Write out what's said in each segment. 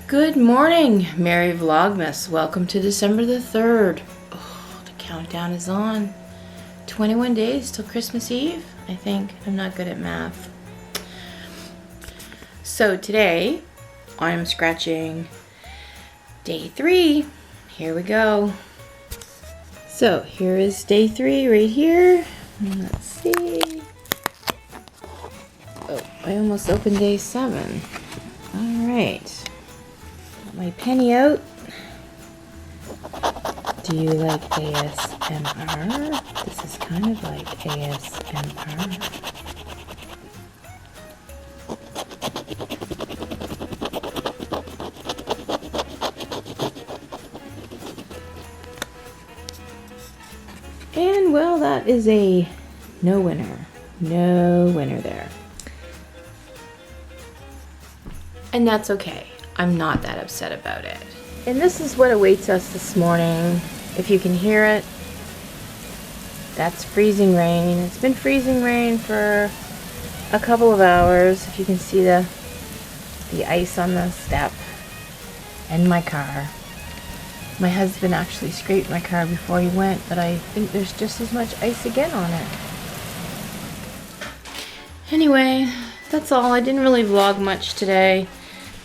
Good morning, Merry Vlogmas. Welcome to December the 3rd. Oh, the countdown is on. 21 days till Christmas Eve, I think. I'm not good at math. So today, I'm scratching day 3. Here we go. So here is day 3 right here. Let's see. Oh, I almost opened day 7. All right. Got my penny out. Do you like ASMR? This is kind of like ASMR. And well, that is a no winner. No winner there. And that's okay. I'm not that upset about it. And this is what awaits us this morning. If you can hear it, that's freezing rain. It's been freezing rain for a couple of hours. If you can see the ice on the step and my car. My husband actually scraped my car before he went, but I think there's just as much ice again on it. Anyway, that's all. I didn't really vlog much today.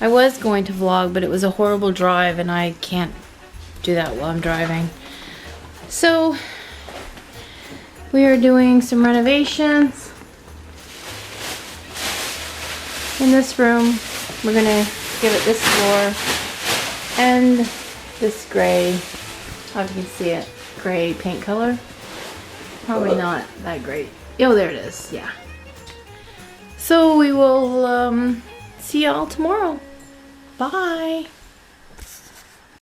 I was going to vlog, but it was a horrible drive and I can't do that while I'm driving. So, we are doing some renovations in this room. We're gonna give it this floor and this gray, I don't know if you can see it, gray paint color. Probably not that great. Oh, there it is, yeah. So we will see y'all tomorrow. Bye.